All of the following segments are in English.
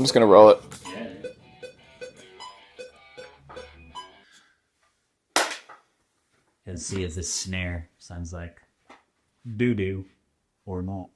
I'm just gonna roll it. Yeah. Let's see if this snare sounds like doo-doo or not.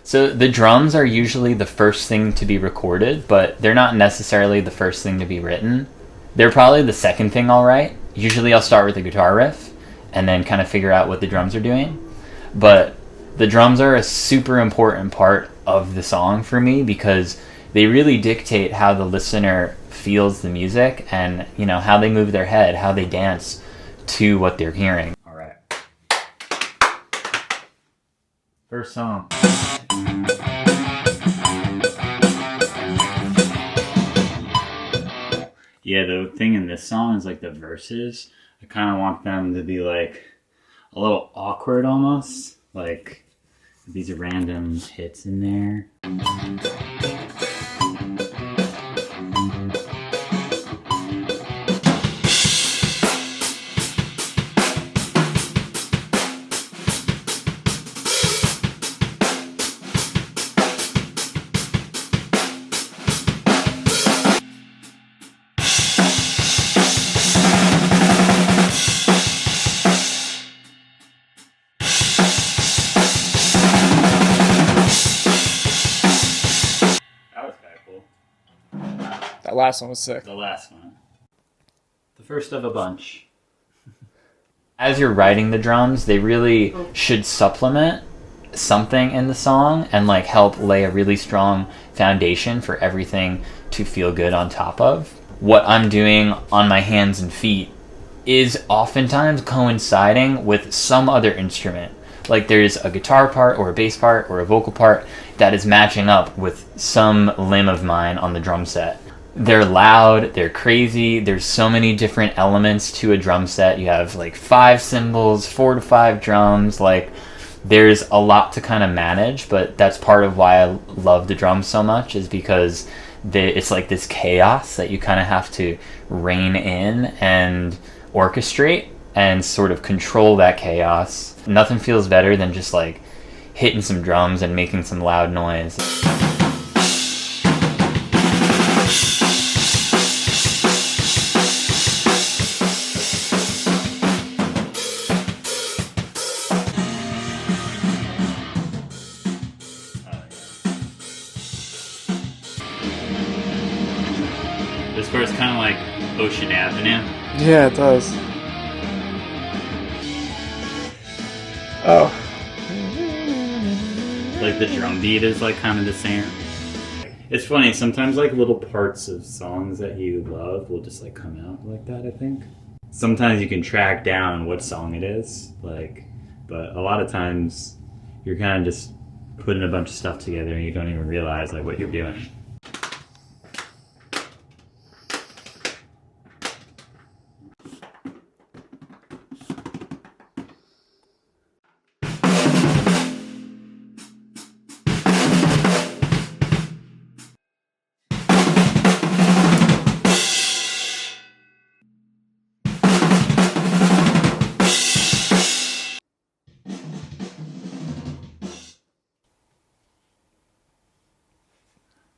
So the drums are usually the first thing to be recorded, but they're not necessarily the first thing to be written. They're probably the second thing I'll write. Usually I'll start with the guitar riff and then kind of figure out what the drums are doing. But the drums are a super important part of the song for me because they really dictate how the listener feels the music and, you know, how they move their head, how they dance to what they're hearing. All right. First song. Yeah, the thing in this song is like the verses. I kind of want them to be like a little awkward almost. Like these random hits in there. That last one was sick. The last one. The first of a bunch. As you're writing the drums, they really should supplement something in the song and like help lay a really strong foundation for everything to feel good on top of. What I'm doing on my hands and feet is oftentimes coinciding with some other instrument. Like there's a guitar part or a bass part or a vocal part that is matching up with some limb of mine on the drum set. They're loud, they're crazy, there's so many different elements to a drum set. You have like 5 cymbals, 4 to 5 drums, like there's a lot to kind of manage, but that's part of why I love the drums so much is because it's like this chaos that you kind of have to rein in and orchestrate and sort of control that chaos. Nothing feels better than just like hitting some drums and making some loud noise. This part's kind of like Ocean Avenue. Yeah, it does. Oh. Like the drum beat is like kind of the same. It's funny, sometimes like little parts of songs that you love will just like come out like that, I think. Sometimes you can track down what song it is, like, but a lot of times you're kind of just putting a bunch of stuff together and you don't even realize like what you're doing.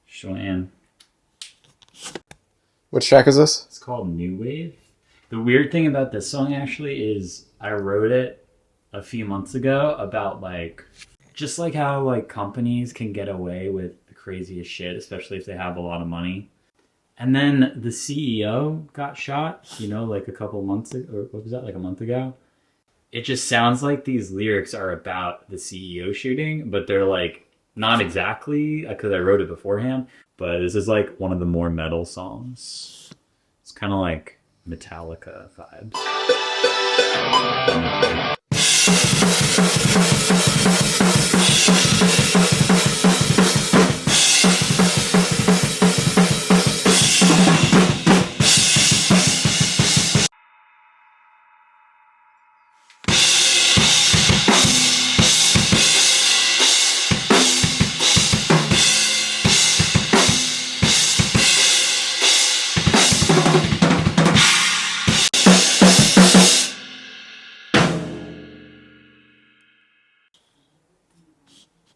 Joanne. Which track is this? It's called New Wave. The weird thing about this song actually is I wrote it a few months ago about like just like how like companies can get away with the craziest shit, especially if they have a lot of money. And then the CEO got shot, you know, like a couple months ago, or what was that, like a month ago? It just sounds like these lyrics are about the CEO shooting, but they're like not exactly, because I wrote it beforehand, but this is like one of the more metal songs. It's kind of like Metallica vibes.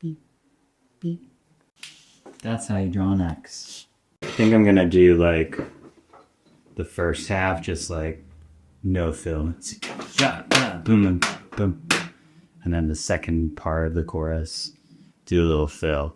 Beep, beep. That's how you draw an X. I think I'm gonna do like the first half, just like no fill. Boom, boom, boom. And then the second part of the chorus, do a little fill.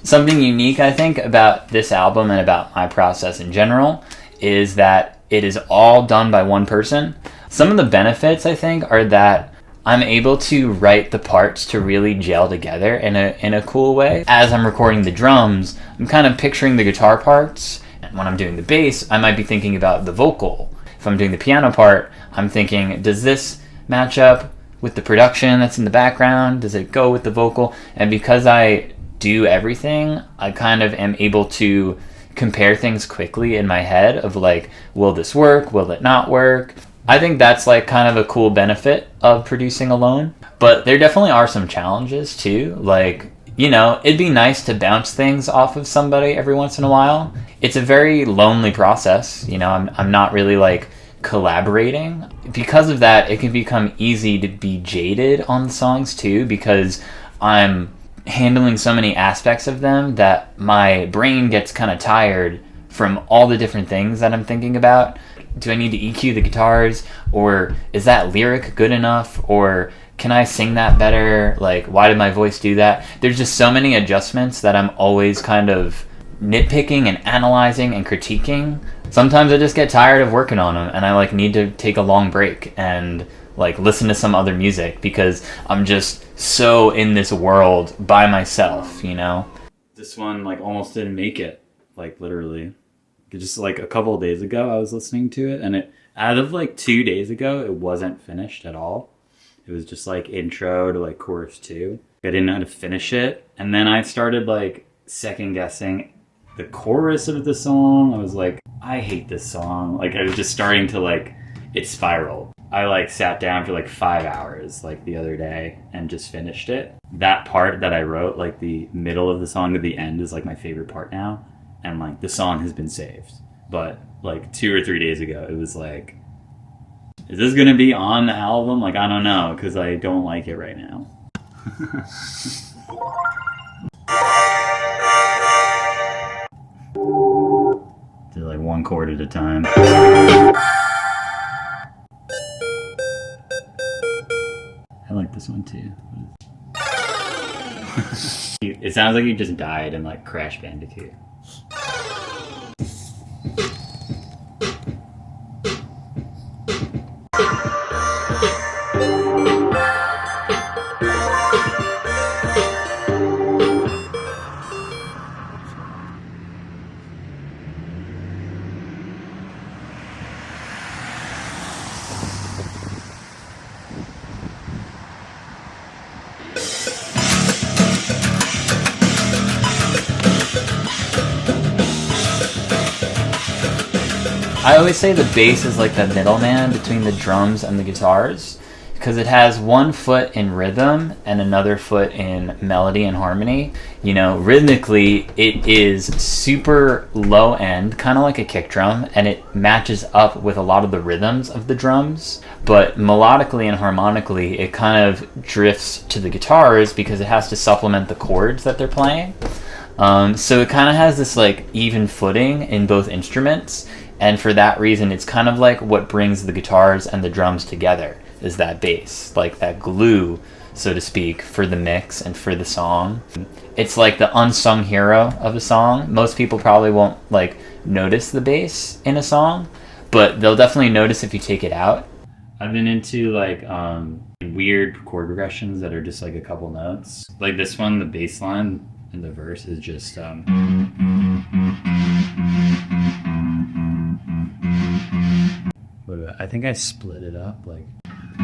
Something unique, I think, about this album and about my process in general is that it is all done by one person. Some of the benefits, I think, are that I'm able to write the parts to really gel together in a cool way. As I'm recording the drums, I'm kind of picturing the guitar parts. And when I'm doing the bass, I might be thinking about the vocal. If I'm doing the piano part, I'm thinking, does this match up with the production that's in the background? Does it go with the vocal? And because I do everything, I kind of am able to compare things quickly in my head of like, will this work? Will it not work? I think that's like kind of a cool benefit of producing alone. But there definitely are some challenges too. Like, you know, it'd be nice to bounce things off of somebody every once in a while. It's a very lonely process. You know, I'm not really like collaborating. Because of that, it can become easy to be jaded on songs too, because I'm handling so many aspects of them that my brain gets kind of tired from all the different things that I'm thinking about. Do I need to EQ the guitars? Or is that lyric good enough? Or can I sing that better? Like, why did my voice do that? There's just so many adjustments that I'm always kind of nitpicking and analyzing and critiquing. Sometimes I just get tired of working on them and I like need to take a long break and like listen to some other music because I'm just so in this world by myself, you know? This one like almost didn't make it, like literally. Just like a couple of days ago I was listening to it and it, out of like 2 days ago, it wasn't finished at all. It was just like intro to like chorus 2. I didn't know how to finish it. And then I started like second guessing the chorus of the song. I was like, I hate this song. Like I was just starting to like, it spiraled. I like sat down for like 5 hours like the other day and just finished it. That part that I wrote, like the middle of the song to the end is like my favorite part now. And like the song has been saved. But like 2 or 3 days ago, it was like, is this gonna be on the album? Like, I don't know, because I don't like it right now. Do like one chord at a time. I like this one too. It sounds like you just died in like Crash Bandicoot. I always say the bass is like the middleman between the drums and the guitars because it has one foot in rhythm and another foot in melody and harmony. You know, rhythmically, it is super low end, kind of like a kick drum, and it matches up with a lot of the rhythms of the drums. But melodically and harmonically, it kind of drifts to the guitars because it has to supplement the chords that they're playing. So it kind of has this like even footing in both instruments. And for that reason, it's kind of like what brings the guitars and the drums together is that bass, like that glue, so to speak, for the mix and for the song. It's like the unsung hero of a song. Most people probably won't like notice the bass in a song, but they'll definitely notice if you take it out. I've been into like weird chord progressions that are just like a couple notes. Like this one, the bass line in the verse is just I think I split it up like I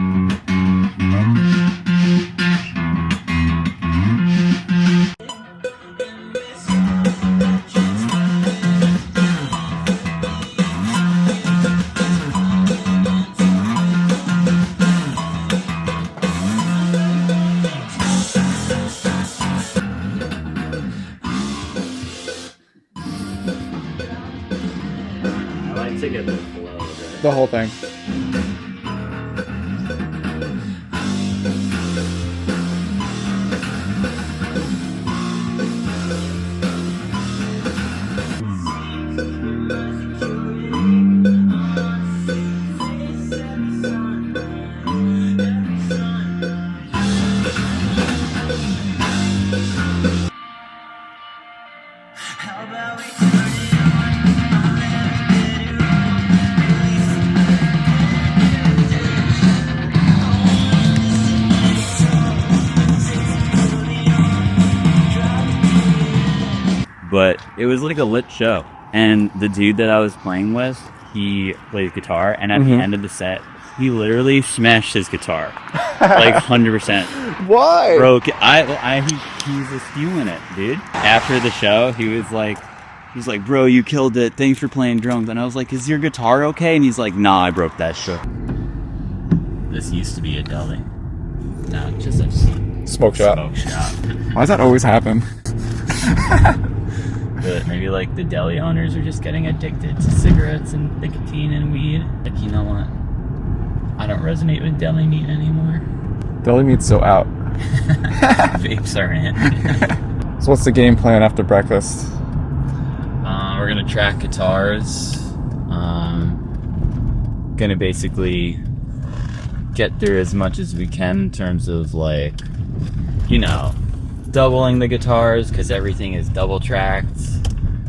like to get the flow of it. The whole thing. It was like a lit show. And the dude that I was playing with, he played guitar, and at the end of the set, he literally smashed his guitar. Like 100%. Why? Broke it. He's just feeling it, dude. After the show, he's like, bro, you killed it. Thanks for playing drums. And I was like, is your guitar okay? And he's like, nah, I broke that shit. This used to be a deli. Now it's just a Smoke shop. Why does that always happen? Maybe like the deli owners are just getting addicted to cigarettes and nicotine and weed. Like, you know what? I don't resonate with deli meat anymore. Deli meat's so out. Vapes are in. So what's the game plan after breakfast? We're gonna track guitars. Gonna basically get through as much as we can in terms of, like, you know, doubling the guitars because everything is double tracked.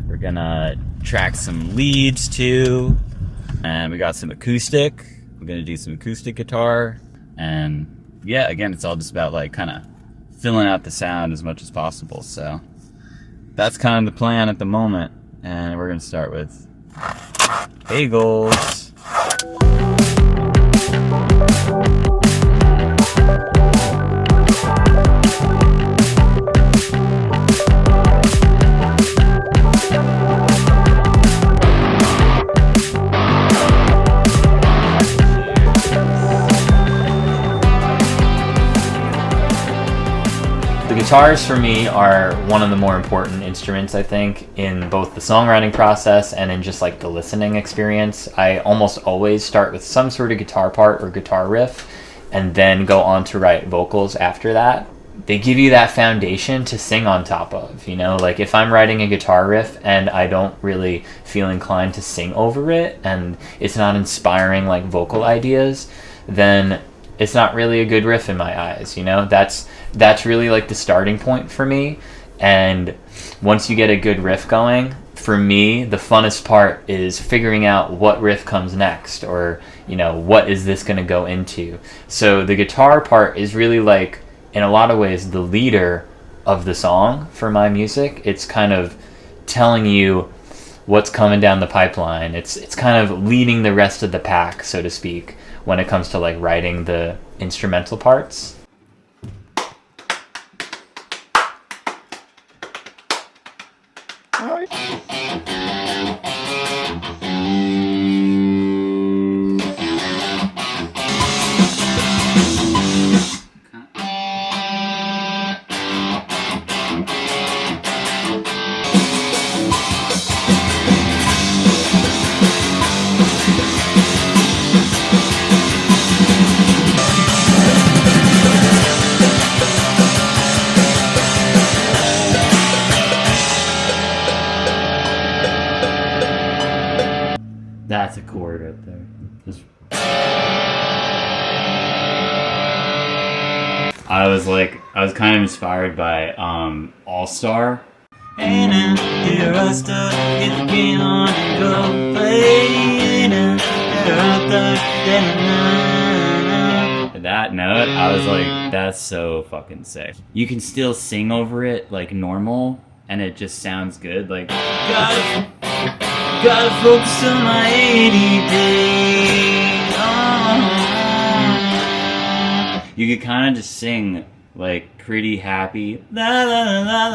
We're gonna track some leads too, and we got some acoustic. We're gonna do some acoustic guitar, and yeah, again, it's all just about like kind of filling out the sound as much as possible. So that's kind of the plan at the moment, and we're gonna start with bagels. Guitars for me are one of the more important instruments, I think, in both the songwriting process and in just like the listening experience. I almost always start with some sort of guitar part or guitar riff and then go on to write vocals after that. They give you that foundation to sing on top of, you know? Like if I'm writing a guitar riff and I don't really feel inclined to sing over it and it's not inspiring like vocal ideas, then it's not really a good riff in my eyes, you know? That's really like the starting point for me. And once you get a good riff going, for me, the funnest part is figuring out what riff comes next, or, you know, what is this going to go into? So the guitar part is really like, in a lot of ways, the leader of the song for my music. It's kind of telling you what's coming down the pipeline. It's kind of leading the rest of the pack, so to speak, when it comes to like writing the instrumental parts. That's a chord right there. Just... I was kind of inspired by All Star. That note, I was like, that's so fucking sick. You can still sing over it like normal, and it just sounds good. Like, gotta focus on my ADD. You could kind of just sing like pretty happy, la, la, la, la,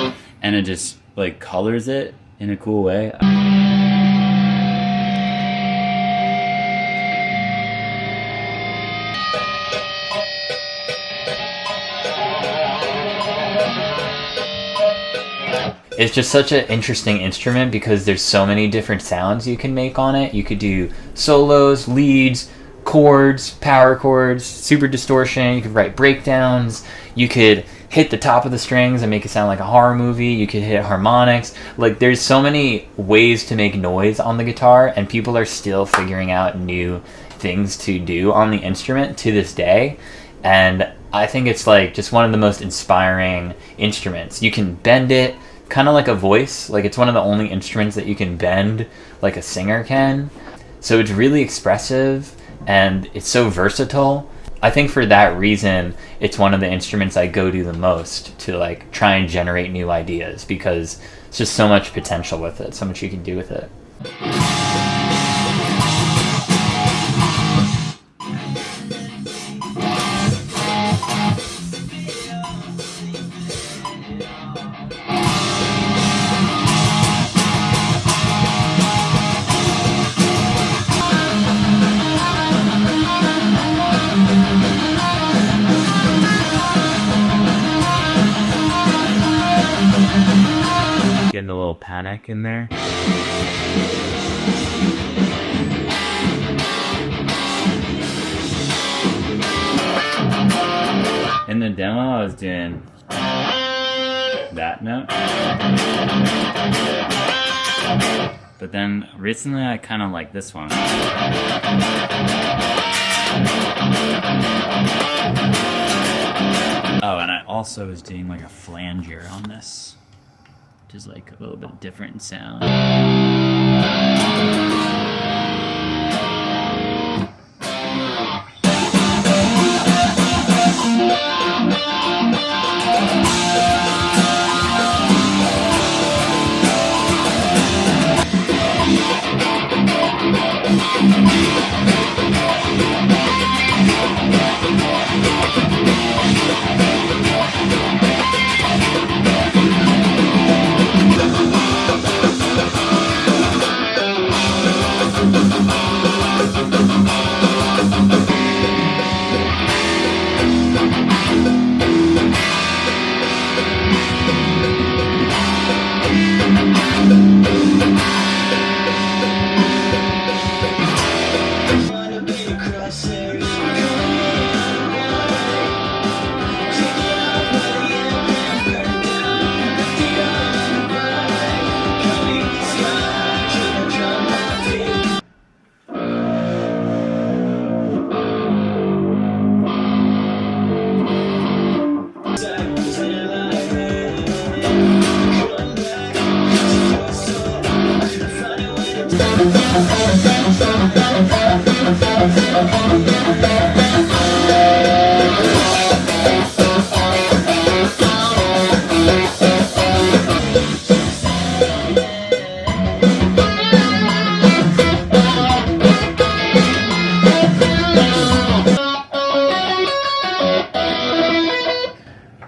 la, and it just like colors it in a cool way. It's just such an interesting instrument because there's so many different sounds you can make on it. You could do solos, leads, chords, power chords, super distortion. You could write breakdowns. You could hit the top of the strings and make it sound like a horror movie. You could hit harmonics. Like, there's so many ways to make noise on the guitar, and people are still figuring out new things to do on the instrument to this day. And I think it's like just one of the most inspiring instruments. You can bend it kind of like a voice. Like, it's one of the only instruments that you can bend like a singer can. So it's really expressive and it's so versatile. I think for that reason, it's one of the instruments I go to the most to like try and generate new ideas, because it's just so much potential with it, so much you can do with it. Getting a little panic in there. In the demo, I was doing that note. But then recently, I kind of like this one. Oh, and I also was doing like a flanger on this, which is like a little bit different in sound.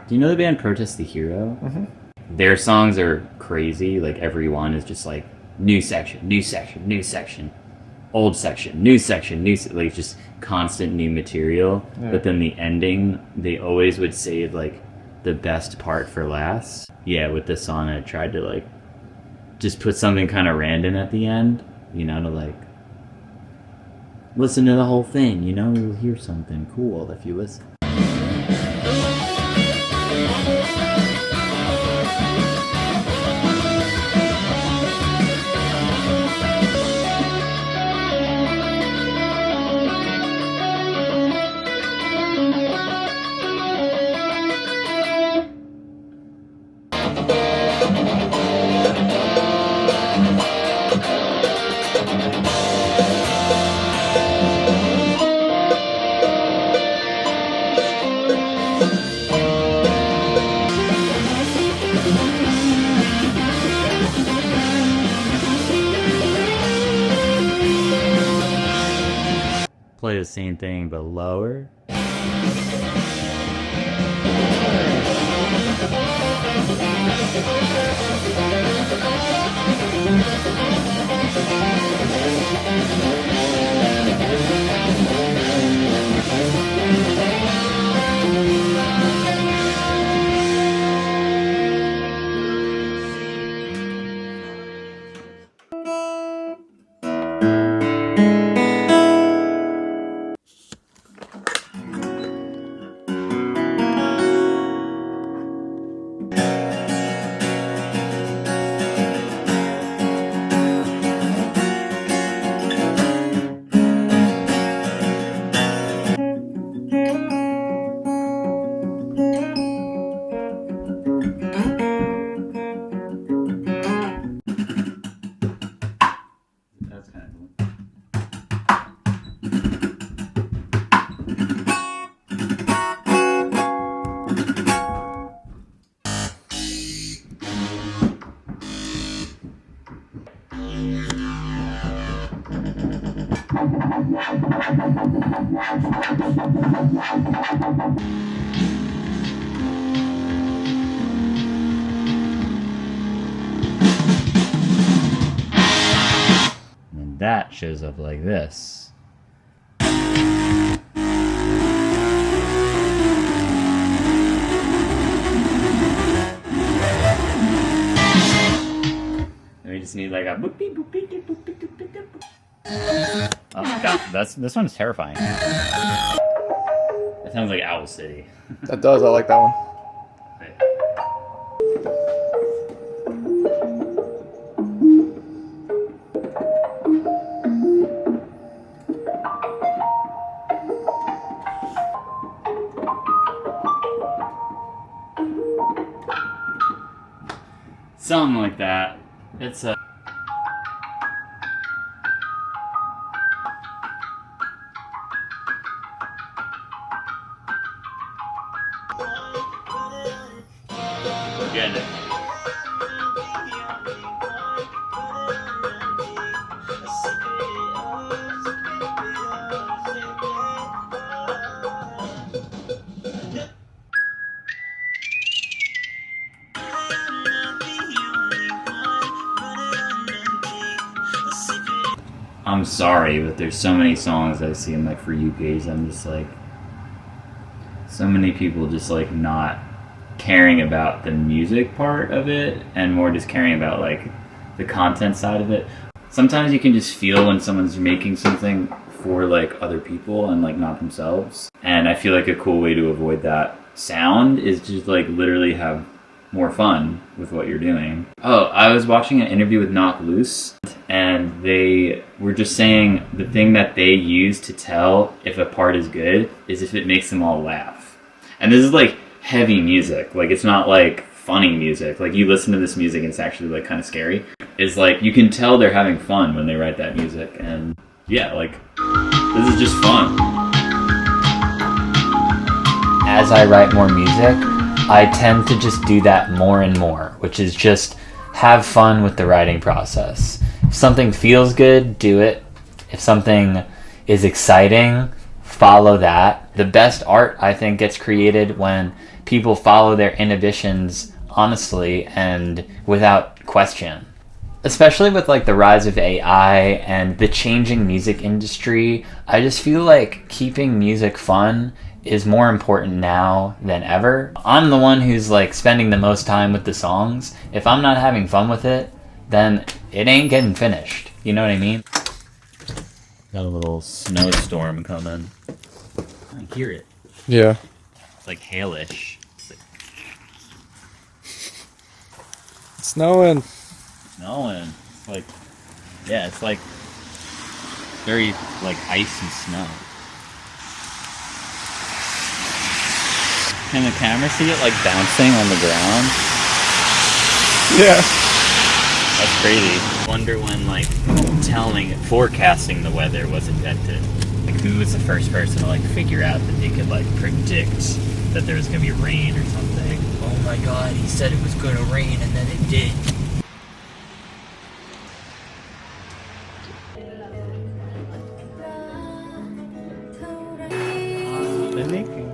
Do you know the band Protest the Hero? Mm-hmm. Their songs are crazy. Like every one is just like new section, new section, new section, old section, new section, like just constant new material. Yeah. But then the ending, they always would save like the best part for last. Yeah, with this song, I tried to like just put something kind of random at the end, you know, to like listen to the whole thing. You know, you'll hear something cool if you listen. Play the same thing but lower. That's kind of cool. And that shows up like this. And we just need like a boop beep boop beep boop boop beep boop beep boop. Oh, this one's terrifying. That sounds like Owl City. That does, I like that one. Something like that. It's a. Get it. I'm sorry, but there's so many songs I see in my For You page. I'm just like, so many people just like not caring about the music part of it and more just caring about like the content side of it. Sometimes you can just feel when someone's making something for like other people and like not themselves. And I feel like a cool way to avoid that sound is just like literally have more fun with what you're doing. Oh, I was watching an interview with Knock Loose, and they were just saying the thing that they use to tell if a part is good is if it makes them all laugh. And this is like heavy music, like it's not like funny music. Like you listen to this music and it's actually like kind of scary. It's like you can tell they're having fun when they write that music, and yeah, like this is just fun. As I write more music, I tend to just do that more and more, which is just have fun with the writing process. If something feels good, do it. If something is exciting, follow that. The best art, I think, gets created when people follow their inhibitions honestly and without question. Especially with like the rise of AI and the changing music industry, I just feel like keeping music fun is more important now than ever. I'm the one who's like spending the most time with the songs. If I'm not having fun with it, then it ain't getting finished. You know what I mean? Got a little snowstorm coming. I hear it. Yeah. It's like hailish. It's like Snowing. snowing. It's like, yeah, it's like very like ice and snow. Can the camera see it like bouncing on the ground? Yeah. That's crazy. Wonder when like forecasting the weather was invented. Like who was the first person to like figure out that they could like predict that there was gonna be rain or something? Oh my god, he said it was gonna rain and then it did.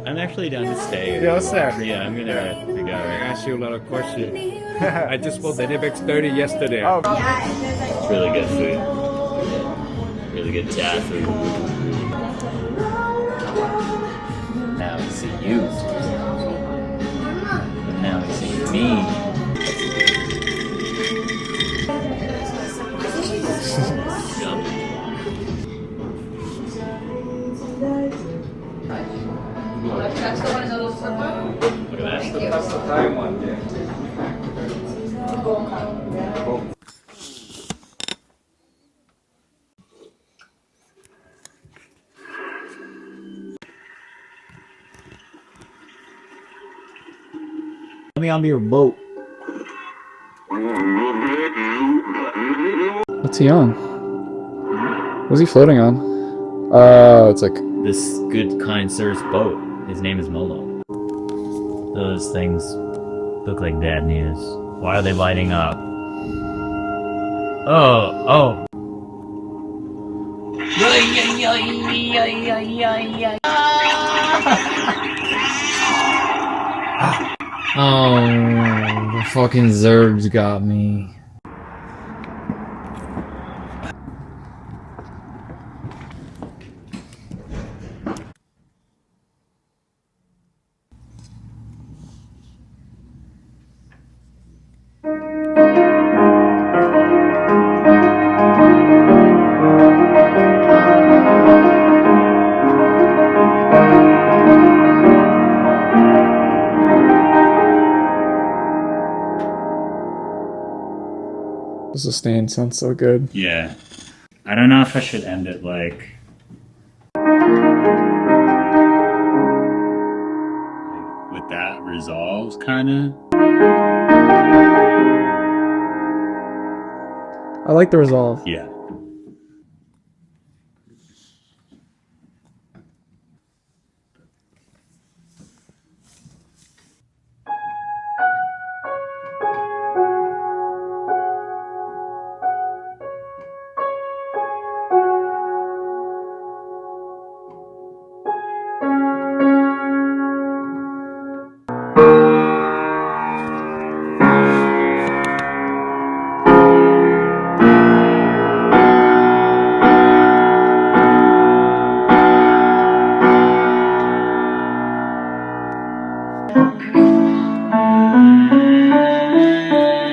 I'm actually down to stay. Yeah, let's stay. Yeah, I'm gonna I asked you a lot of questions. I just bought the Nibex 30 yesterday. Oh. It's really good food. Really good Thai food. Now we see you. But now we see me. Look at that. That's the Thai one, yeah. Let me on your boat. What's he on? What's he floating on? It's like... This good kind sir's boat. His name is Molo. Those things look like bad news. Why are they lighting up? Oh. Oh, the fucking Zerbs got me. The sustain sounds so good. Yeah. I don't know if I should end it like with that resolves, kind of. I like the resolve. Yeah.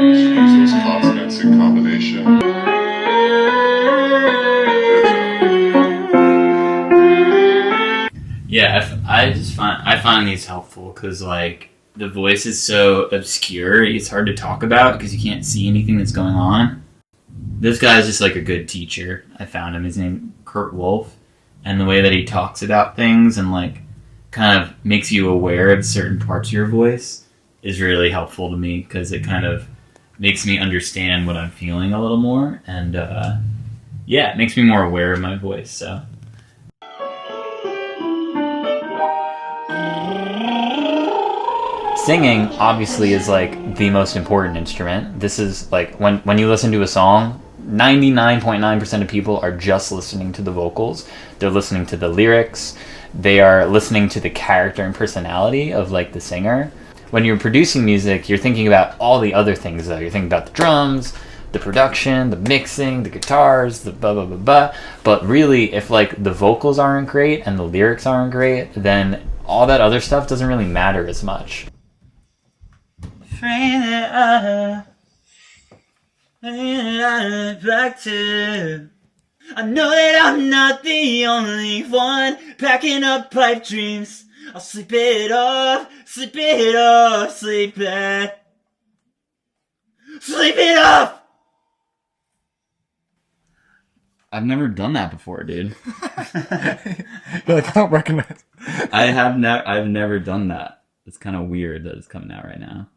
Use those consonants in combination. Yeah, I find these helpful because like the voice is so obscure, it's hard to talk about because you can't see anything that's going on. This guy's just like a good teacher. I found him. His name Kouvatsos, and the way that he talks about things and like kind of makes you aware of certain parts of your voice is really helpful to me because it kind of makes me understand what I'm feeling a little more, and yeah, it makes me more aware of my voice. So. Singing obviously is like the most important instrument. This is like when you listen to a song, 99.9% of people are just listening to the vocals. They're listening to the lyrics. They are listening to the character and personality of like the singer. When you're producing music, you're thinking about all the other things though. You're thinking about the drums, the production, the mixing, the guitars, the blah blah blah blah. But really, if like the vocals aren't great and the lyrics aren't great, then all that other stuff doesn't really matter as much. Back to. I know that I'm not the only one packing up pipe dreams. I'll sleep it off, sleep it off, sleep it. Sleep it off! I've never done that before, dude. You're like, I don't recognize. I've never done that. It's kind of weird that it's coming out right now.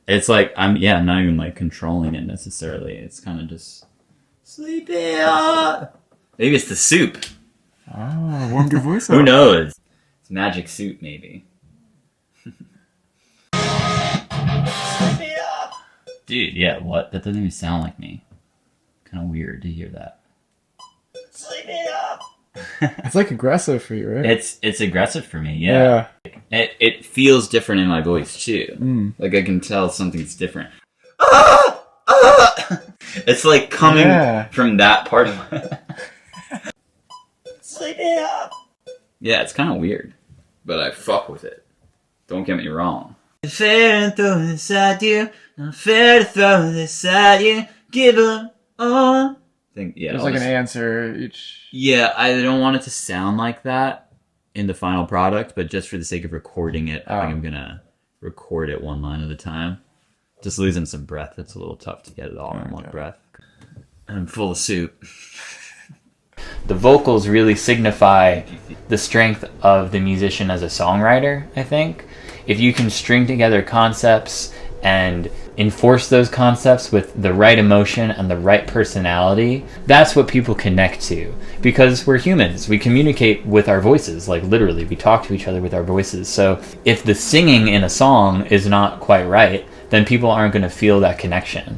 It's like I'm not even like controlling it necessarily. It's kind of just sleep it off. Maybe it's the soup. Oh, warmed your voice up. Who knows? It's magic soup, maybe. Dude, yeah, what? That doesn't even sound like me. Kind of weird to hear that. Sleep it up. It's like aggressive for you, right? It's aggressive for me, yeah. It feels different in my voice too. Like I can tell something's different. It's like coming from that part of my... Sleep it up. Yeah, it's kind of weird, but I fuck with it. Don't get me wrong. Fair to throw this at you, not fair to throw this at you. Give up all. There's like an answer each. Yeah, I don't want it to sound like that in the final product, but just for the sake of recording it, I think I'm gonna record it one line at a time. Just losing some breath. It's a little tough to get it all in one breath. And I'm full of soup. The vocals really signify the strength of the musician as a songwriter, I think. If you can string together concepts and enforce those concepts with the right emotion and the right personality, that's what people connect to. Because we're humans. We communicate with our voices. Like literally, we talk to each other with our voices. So if the singing in a song is not quite right, then people aren't going to feel that connection.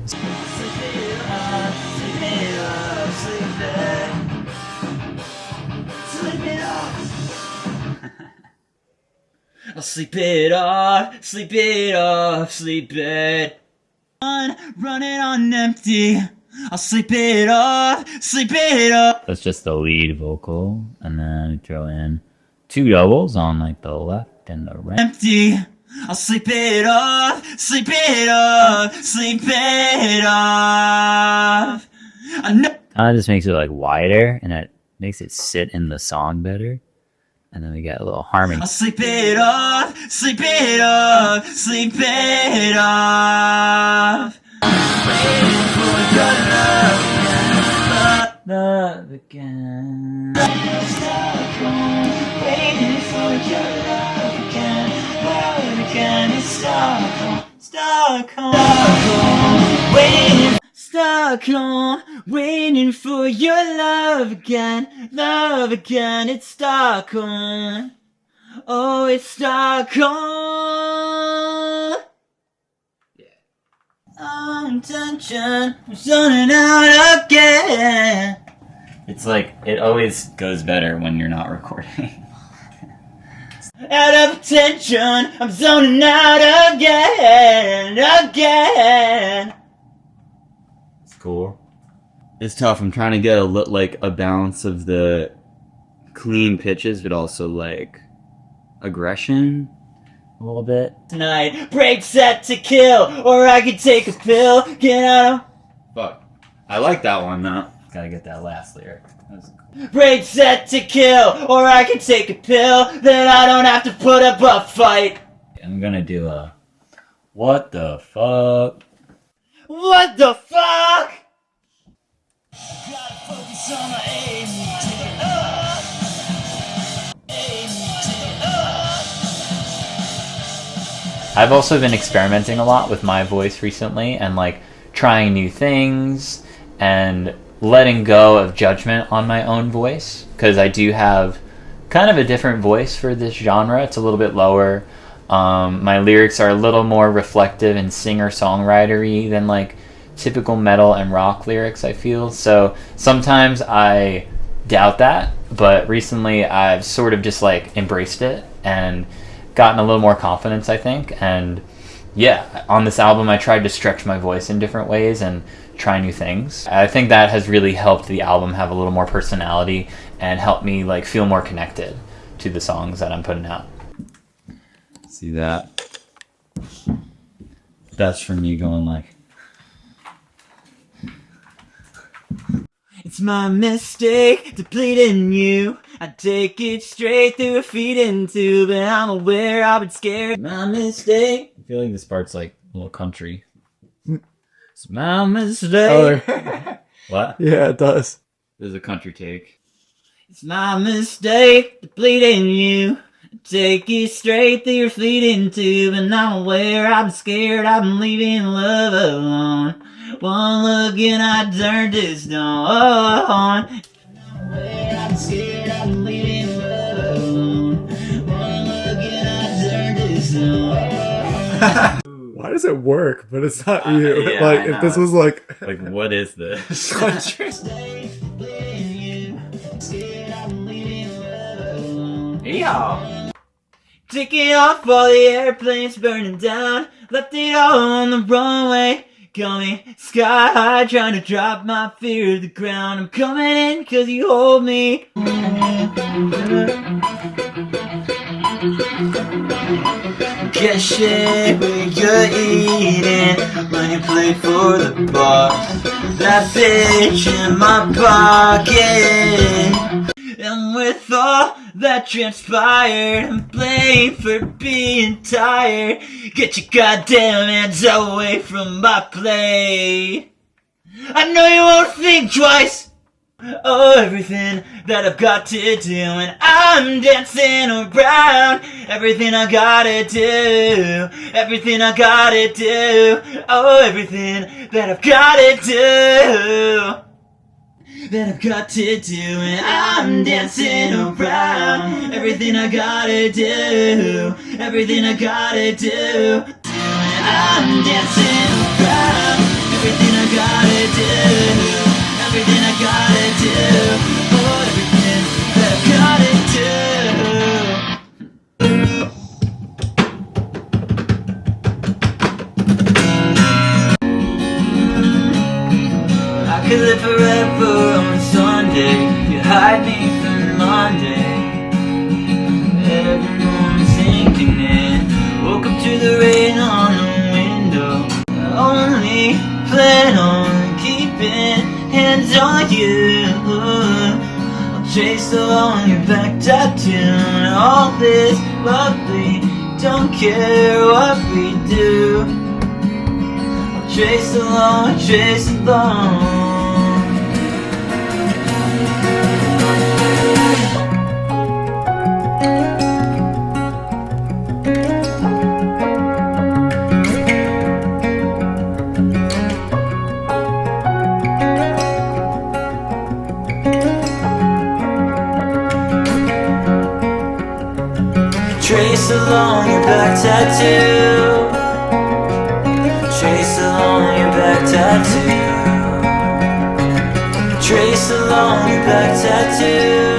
I'll sleep it off, sleep it off, sleep it on, running on empty. I'll sleep it off, sleep it off. That's just the lead vocal, and then we throw in 2 doubles on like the left and the right. Empty. I'll sleep it off, sleep it off, sleep it off. I know. Kind of just makes it like wider, and it makes it sit in the song better. And then we get a little harmony. I'll sleep it off, sleep it off, sleep it off. Waiting for your love again. Waiting for your love again. Love again. It's Stockholm, waiting. Stockholm, waiting for your love again. Love again. It's Stockholm. Oh, it's Stockholm. On tension, I'm zoning out again. It's like, it always goes better when you're not recording. Out of attention, I'm zoning out again. It's cool. It's tough. I'm trying to get a balance of the clean pitches, but also like aggression a little bit. Tonight, break set to kill, or I could take a pill, get out of... Fuck. I like that one though. Gotta get that last lyric. Break set to kill, or I can take a pill, then I don't have to put up a fight. I'm gonna do a what the fuck? What the fuck? Gotta focus on my aim, take it up. Aim, take it up. I've also been experimenting a lot with my voice recently and like trying new things and letting go of judgment on my own voice, because I do have kind of a different voice for this genre. It's a little bit lower. My lyrics are a little more reflective and singer-songwritery than like typical metal and rock lyrics, I feel. So sometimes I doubt that, but recently I've sort of just like embraced it and gotten a little more confidence, I think. And yeah, on this album I tried to stretch my voice in different ways and try new things. I think that has really helped the album have a little more personality and helped me like feel more connected to the songs that I'm putting out. See that? That's from me going like, It's my mistake to bleed in you. I take it straight through a feeding tube, and I'm aware I've been scared. My mistake. I feel like this part's like a little country. It's my mistake. What? Yeah, it does. There's a country take. It's my mistake to bleed in you. I take it straight through your fleeting tube, and I'm aware I've been scared. I've been leaving love alone. One look and I turned to stone. I'm aware I've been scared. I've been leaving love alone. One look and I turned to stone. Why does it work, but it's not you? Yeah, like, I if know. this was like... Like, what is this? Yeah. Taking off all the airplanes burning down. Left it all on the runway. Coming sky high, trying to drop my fear to the ground. I'm coming in cause you hold me. Get shit when you're eating, when you play for the bar. That bitch in my pocket. And with all that transpired, I'm blamed for being tired. Get your goddamn hands away from my plate. I know you won't think twice. Oh, everything that I've got to do, and I'm dancing around everything I gotta do, everything I gotta do. Oh, everything that I've gotta do, that I've got to do, and I'm dancing around everything I gotta do, everything I gotta do, and I'm dancing around everything I gotta do, everything I gotta do, oh, everything that I've gotta do. hide me from Monday. Everyone's sinking in. Woke up to the rain on the window. I only plan on keeping hands on you. I'll chase along your back tattoo and all this lovely. Don't care what we do. I'll chase along, chase along. Trace along your back tattoo. Trace along your back tattoo. Trace along your back tattoo.